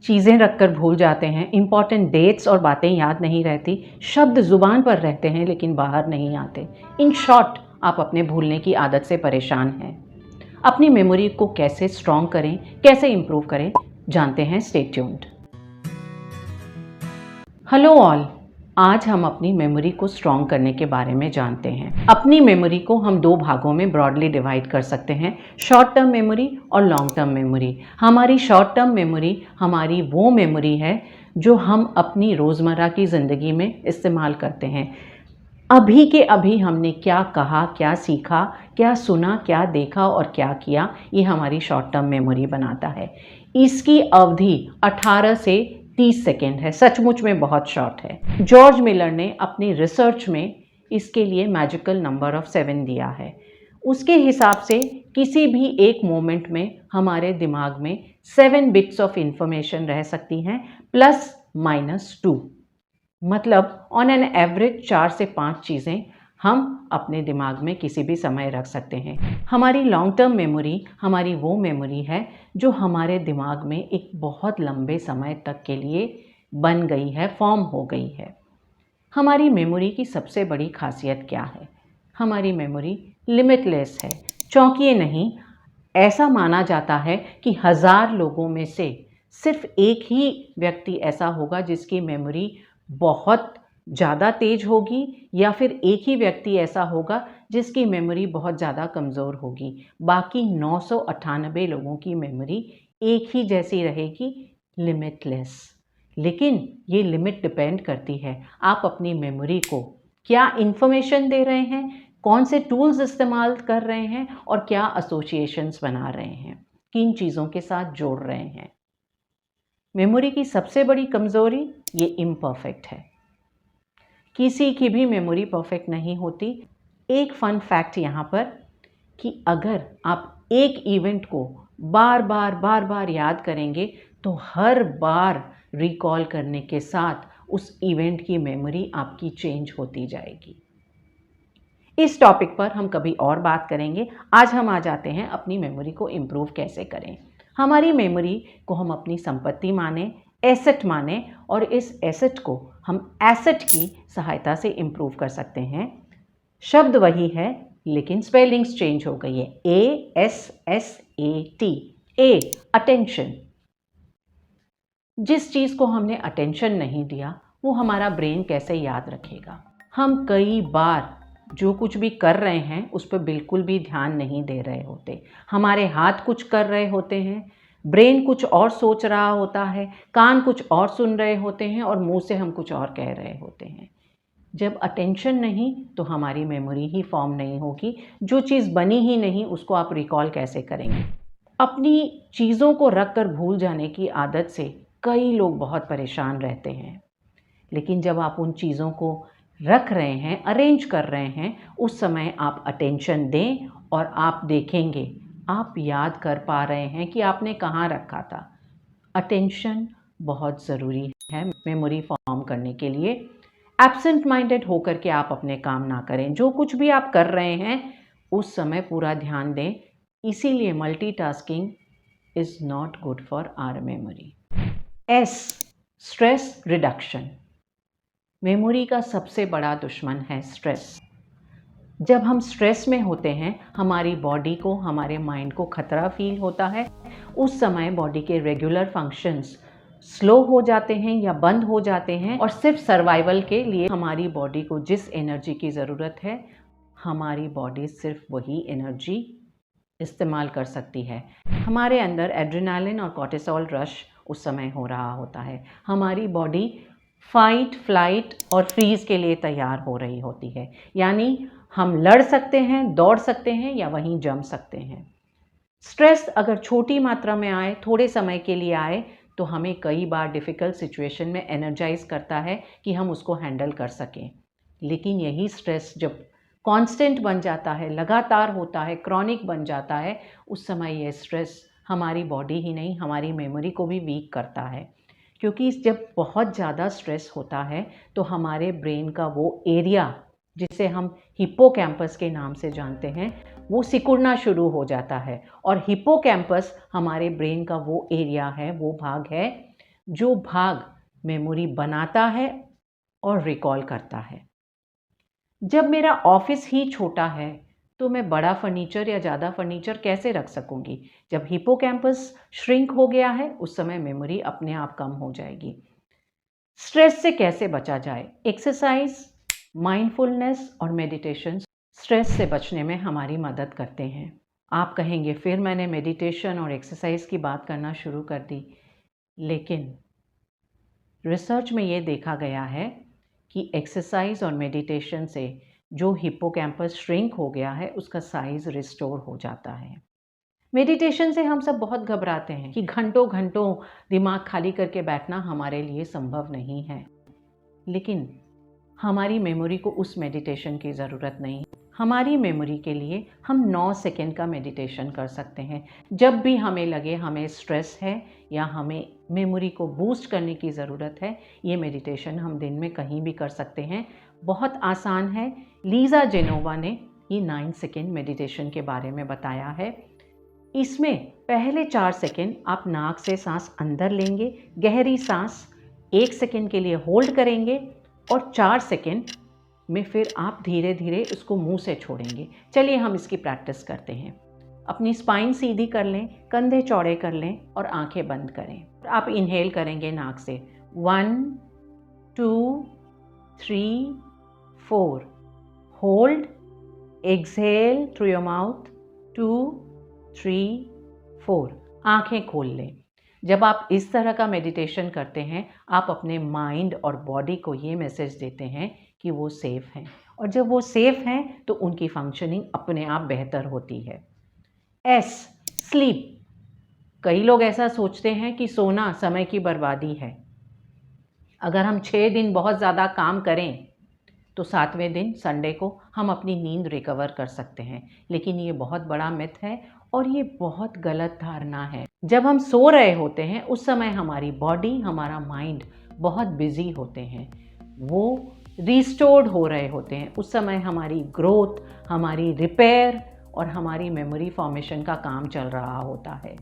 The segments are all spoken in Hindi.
चीज़ें रखकर भूल जाते हैं, इम्पॉर्टेंट डेट्स और बातें याद नहीं रहती, शब्द ज़ुबान पर रहते हैं लेकिन बाहर नहीं आते। इन शॉर्ट, आप अपने भूलने की आदत से परेशान हैं। अपनी मेमोरी को कैसे स्ट्रॉन्ग करें, कैसे इम्प्रूव करें, जानते हैं। Stay tuned. हेलो ऑल, आज हम अपनी मेमोरी को स्ट्रॉन्ग करने के बारे में जानते हैं। अपनी मेमोरी को हम दो भागों में ब्रॉडली डिवाइड कर सकते हैं, शॉर्ट टर्म मेमोरी और लॉन्ग टर्म मेमोरी। हमारी शॉर्ट टर्म मेमोरी हमारी वो मेमोरी है जो हम अपनी रोज़मर्रा की ज़िंदगी में इस्तेमाल करते हैं। अभी के अभी हमने क्या कहा, क्या सीखा, क्या सुना, क्या देखा और क्या किया, ये हमारी शॉर्ट टर्म मेमोरी बनाता है। इसकी अवधि 18 से 30 सेकेंड है, सचमुच में बहुत शॉर्ट है। जॉर्ज मिलर ने अपनी रिसर्च में इसके लिए मैजिकल नंबर ऑफ 7 दिया है। उसके हिसाब से किसी भी एक मोमेंट में हमारे दिमाग में 7 बिट्स ऑफ इंफॉर्मेशन रह सकती हैं, प्लस माइनस 2। मतलब ऑन एन एवरेज 4 से 5 चीज़ें हम अपने दिमाग में किसी भी समय रख सकते हैं। हमारी लॉन्ग टर्म मेमोरी हमारी वो मेमोरी है जो हमारे दिमाग में एक बहुत लंबे समय तक के लिए बन गई है, फॉर्म हो गई है। हमारी मेमोरी की सबसे बड़ी खासियत क्या है? हमारी मेमोरी लिमिटलेस है। चौंकिए नहीं, ऐसा माना जाता है कि 1000 लोगों में से सिर्फ एक ही व्यक्ति ऐसा होगा जिसकी मेमोरी बहुत ज़्यादा तेज होगी, या फिर एक ही व्यक्ति ऐसा होगा जिसकी मेमोरी बहुत ज़्यादा कमज़ोर होगी। बाकी 998 लोगों की मेमोरी एक ही जैसी रहेगी, लिमिटलेस। लेकिन ये लिमिट डिपेंड करती है आप अपनी मेमोरी को क्या इन्फॉर्मेशन दे रहे हैं, कौन से टूल्स इस्तेमाल कर रहे हैं और क्या एसोसिएशंस बना रहे हैं, किन चीज़ों के साथ जोड़ रहे हैं। मेमोरी की सबसे बड़ी कमज़ोरी ये इम्परफेक्ट है। किसी की भी मेमोरी परफेक्ट नहीं होती। एक फन फैक्ट यहाँ पर कि अगर आप एक इवेंट को बार बार याद करेंगे तो हर बार रिकॉल करने के साथ उस इवेंट की मेमोरी आपकी चेंज होती जाएगी। इस टॉपिक पर हम कभी और बात करेंगे। आज हम आ जाते हैं अपनी मेमोरी को इम्प्रूव कैसे करें। हमारी मेमोरी को हम अपनी संपत्ति माने, एसेट माने, और इस एसेट को हम एसेट की सहायता से इम्प्रूव कर सकते हैं। शब्द वही है लेकिन स्पेलिंग्स चेंज हो गई है। ASSAT, ए अटेंशन। जिस चीज़ को हमने अटेंशन नहीं दिया वो हमारा ब्रेन कैसे याद रखेगा। हम कई बार जो कुछ भी कर रहे हैं उस पर बिल्कुल भी ध्यान नहीं दे रहे होते। हमारे हाथ कुछ कर रहे होते हैं, ब्रेन कुछ और सोच रहा होता है, कान कुछ और सुन रहे होते हैं और मुंह से हम कुछ और कह रहे होते हैं। जब अटेंशन नहीं तो हमारी मेमोरी ही फॉर्म नहीं होगी। जो चीज़ बनी ही नहीं उसको आप रिकॉल कैसे करेंगे। अपनी चीज़ों को रख कर भूल जाने की आदत से कई लोग बहुत परेशान रहते हैं। लेकिन जब आप उन चीज़ों को रख रहे हैं, अरेंज कर रहे हैं, उस समय आप अटेंशन दें और आप देखेंगे आप याद कर पा रहे हैं कि आपने कहाँ रखा था। अटेंशन बहुत ज़रूरी है मेमोरी फॉर्म करने के लिए। एब्सेंट माइंडेड होकर के आप अपने काम ना करें। जो कुछ भी आप कर रहे हैं उस समय पूरा ध्यान दें। इसीलिए multitasking is not good for our memory. S, stress reduction. Memory का सबसे बड़ा दुश्मन है स्ट्रेस। जब हम स्ट्रेस में होते हैं हमारी बॉडी को, हमारे माइंड को खतरा फील होता है। उस समय बॉडी के रेगुलर फंक्शंस स्लो हो जाते हैं या बंद हो जाते हैं, और सिर्फ सर्वाइवल के लिए हमारी बॉडी को जिस एनर्जी की ज़रूरत है हमारी बॉडी सिर्फ वही एनर्जी इस्तेमाल कर सकती है। हमारे अंदर एड्रेनालिन और कॉर्टिसोल रश उस समय हो रहा होता है। हमारी बॉडी फाइट, फ्लाइट और फ्रीज़ के लिए तैयार हो रही होती है। यानी हम लड़ सकते हैं, दौड़ सकते हैं या वहीं जम सकते हैं। स्ट्रेस अगर छोटी मात्रा में आए, थोड़े समय के लिए आए, तो हमें कई बार डिफ़िकल्ट सिचुएशन में एनर्जाइज करता है कि हम उसको हैंडल कर सकें। लेकिन यही स्ट्रेस जब कांस्टेंट बन जाता है, लगातार होता है, क्रॉनिक बन जाता है, उस समय ये स्ट्रेस हमारी बॉडी ही नहीं हमारी मेमोरी को भी वीक करता है। क्योंकि जब बहुत ज़्यादा स्ट्रेस होता है तो हमारे ब्रेन का वो एरिया जिसे हम हिप्पोकैम्पस के नाम से जानते हैं वो सिकुड़ना शुरू हो जाता है। और हिप्पोकैम्पस हमारे ब्रेन का वो एरिया है, वो भाग है जो भाग मेमोरी बनाता है और रिकॉल करता है। जब मेरा ऑफिस ही छोटा है तो मैं बड़ा फर्नीचर या ज़्यादा फर्नीचर कैसे रख सकूंगी? जब हिप्पोकैम्पस श्रिंक हो गया है उस समय मेमोरी अपने आप कम हो जाएगी। स्ट्रेस से कैसे बचा जाए? एक्सरसाइज, माइंडफुलनेस और मेडिटेशन स्ट्रेस से बचने में हमारी मदद करते हैं। आप कहेंगे फिर मैंने मेडिटेशन और एक्सरसाइज की बात करना शुरू कर दी, लेकिन रिसर्च में ये देखा गया है कि एक्सरसाइज और मेडिटेशन से जो हिप्पोकैम्पस श्रिंक हो गया है उसका साइज रिस्टोर हो जाता है। मेडिटेशन से हम सब बहुत घबराते हैं कि घंटों घंटों दिमाग खाली करके बैठना हमारे लिए संभव नहीं है, लेकिन हमारी मेमोरी को उस मेडिटेशन की ज़रूरत नहीं। हमारी मेमोरी के लिए हम 9 सेकेंड का मेडिटेशन कर सकते हैं। जब भी हमें लगे हमें स्ट्रेस है या हमें मेमोरी को बूस्ट करने की ज़रूरत है, ये मेडिटेशन हम दिन में कहीं भी कर सकते हैं। बहुत आसान है। लीज़ा जेनोवा ने ये 9 सेकेंड मेडिटेशन के बारे में बताया है। इसमें पहले 4 सेकेंड आप नाक से सांस अंदर लेंगे, गहरी सांस 1 सेकेंड के लिए होल्ड करेंगे और 4 सेकेंड में फिर आप धीरे धीरे उसको मुंह से छोड़ेंगे। चलिए हम इसकी प्रैक्टिस करते हैं। अपनी स्पाइन सीधी कर लें, कंधे चौड़े कर लें और आंखें बंद करें। आप इनहेल करेंगे नाक से 1 2 3 4, hold, exhale through your mouth 2 3 4, आंखें खोल लें। जब आप इस तरह का मेडिटेशन करते हैं आप अपने माइंड और बॉडी को ये मैसेज देते हैं कि वो सेफ़ हैं, और जब वो सेफ़ हैं तो उनकी फंक्शनिंग अपने आप बेहतर होती है। S, sleep. कई लोग ऐसा सोचते हैं कि सोना समय की बर्बादी है। अगर हम 6 दिन बहुत ज़्यादा काम करें तो 7वें दिन संडे को हम अपनी नींद रिकवर कर सकते हैं, लेकिन ये बहुत बड़ा मिथ है और ये बहुत गलत धारणा है। जब हम सो रहे होते हैं उस समय हमारी बॉडी, हमारा माइंड बहुत बिजी होते हैं, वो रिस्टोर्ड हो रहे होते हैं। उस समय हमारी ग्रोथ, हमारी रिपेयर और हमारी मेमोरी फॉर्मेशन का काम चल रहा होता है।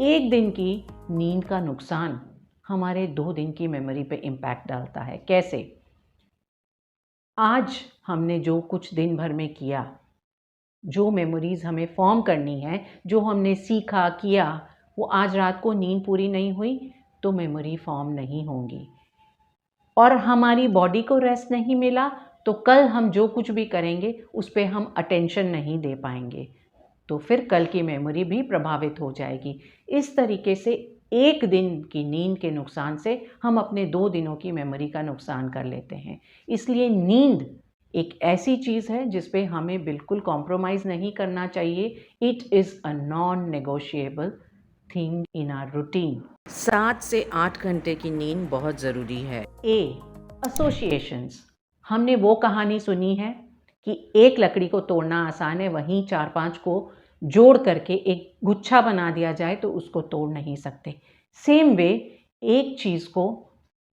एक दिन की नींद का नुकसान हमारे 2 दिन की मेमोरी पे इम्पैक्ट डालता है। कैसे? आज हमने जो कुछ दिन भर में किया, जो मेमोरीज़ हमें फॉर्म करनी है, जो हमने सीखा किया, वो आज रात को नींद पूरी नहीं हुई तो मेमोरी फॉर्म नहीं होंगी, और हमारी बॉडी को रेस्ट नहीं मिला तो कल हम जो कुछ भी करेंगे उस पर हम अटेंशन नहीं दे पाएंगे, तो फिर कल की मेमोरी भी प्रभावित हो जाएगी। इस तरीके से एक दिन की नींद के नुकसान से हम अपने 2 दिनों की मेमोरी का नुकसान कर लेते हैं। इसलिए नींद एक ऐसी चीज़ है जिस पे हमें बिल्कुल कॉम्प्रोमाइज़ नहीं करना चाहिए। It is a non negotiable thing in our routine. 7 से 8 घंटे की नींद बहुत ज़रूरी है। A, associations. हमने वो कहानी सुनी है कि एक लकड़ी को तोड़ना आसान है, वहीं 4-5 को जोड़ करके एक गुच्छा बना दिया जाए तो उसको तोड़ नहीं सकते। सेम वे, एक चीज़ को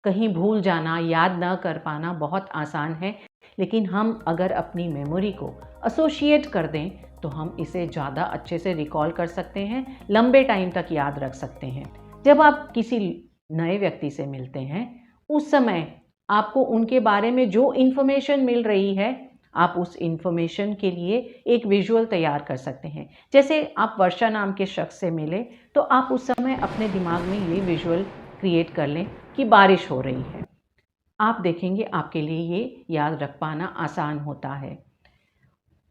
कहीं भूल जाना, याद ना कर पाना बहुत आसान है, लेकिन हम अगर अपनी मेमोरी को एसोसिएट कर दें तो हम इसे ज़्यादा अच्छे से रिकॉल कर सकते हैं, लंबे टाइम तक याद रख सकते हैं। जब आप किसी नए व्यक्ति से मिलते हैं उस समय आपको उनके बारे में जो इन्फॉर्मेशन मिल रही है, आप उस इन्फॉर्मेशन के लिए एक विजुअल तैयार कर सकते हैं। जैसे आप वर्षा नाम के शख्स से मिले तो आप उस समय अपने दिमाग में ये विजुअल क्रिएट कर लें कि बारिश हो रही है। आप देखेंगे आपके लिए ये याद रख पाना आसान होता है।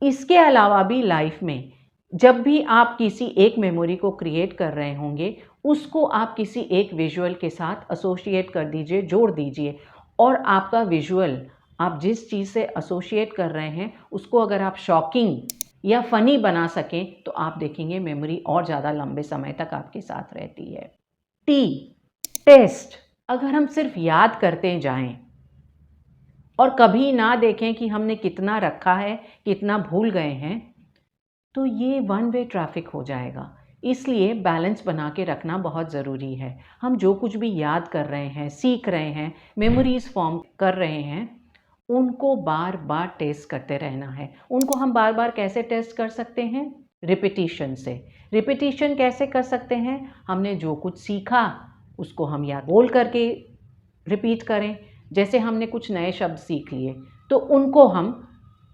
इसके अलावा भी लाइफ में जब भी आप किसी एक मेमोरी को क्रिएट कर रहे होंगे उसको आप किसी एक विजुअल के साथ एसोसिएट कर दीजिए, जोड़ दीजिए, और आपका विजुअल आप जिस चीज़ से एसोसिएट कर रहे हैं उसको अगर आप शॉकिंग या फ़नी बना सकें तो आप देखेंगे मेमोरी और ज़्यादा लंबे समय तक आपके साथ रहती है। T, test. अगर हम सिर्फ याद करते जाएं और कभी ना देखें कि हमने कितना रखा है, कितना भूल गए हैं, तो ये 1 वे ट्रैफिक हो जाएगा। इसलिए बैलेंस बना के रखना बहुत ज़रूरी है। हम जो कुछ भी याद कर रहे हैं, सीख रहे हैं, मेमोरीज़ फॉर्म कर रहे हैं, उनको बार बार टेस्ट करते रहना है। उनको हम बार बार कैसे टेस्ट कर सकते हैं? रिपीटिशन से। रिपीटिशन कैसे कर सकते हैं? हमने जो कुछ सीखा उसको हम या बोल करके रिपीट करें, जैसे हमने कुछ नए शब्द सीख लिए तो उनको हम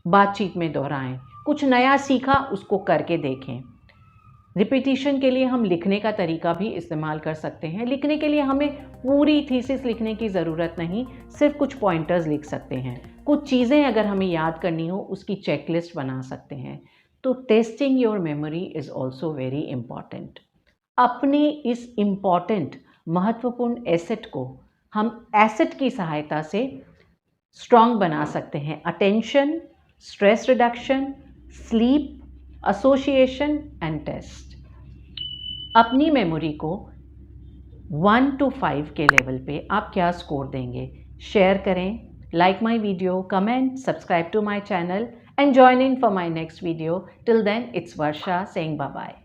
बातचीत में दोहराएं, कुछ नया सीखा उसको करके देखें। रिपीटिशन के लिए हम लिखने का तरीका भी इस्तेमाल कर सकते हैं। लिखने के लिए हमें पूरी थीसिस लिखने की ज़रूरत नहीं, सिर्फ कुछ पॉइंटर्स लिख सकते हैं। कुछ चीज़ें अगर हमें याद करनी हो उसकी चेकलिस्ट बना सकते हैं। तो testing your memory is also very important. अपनी इस इम्पॉर्टेंट महत्वपूर्ण एसेट को हम एसेट की सहायता से स्ट्रॉन्ग बना सकते हैं। Attention, stress reduction, sleep, association and test. अपनी मेमोरी को 1 to 5 के लेवल पे आप क्या स्कोर देंगे? शेयर करें, like my video, comment, subscribe to my channel and join in for my next video. Till then, it's Varsha saying bye-bye.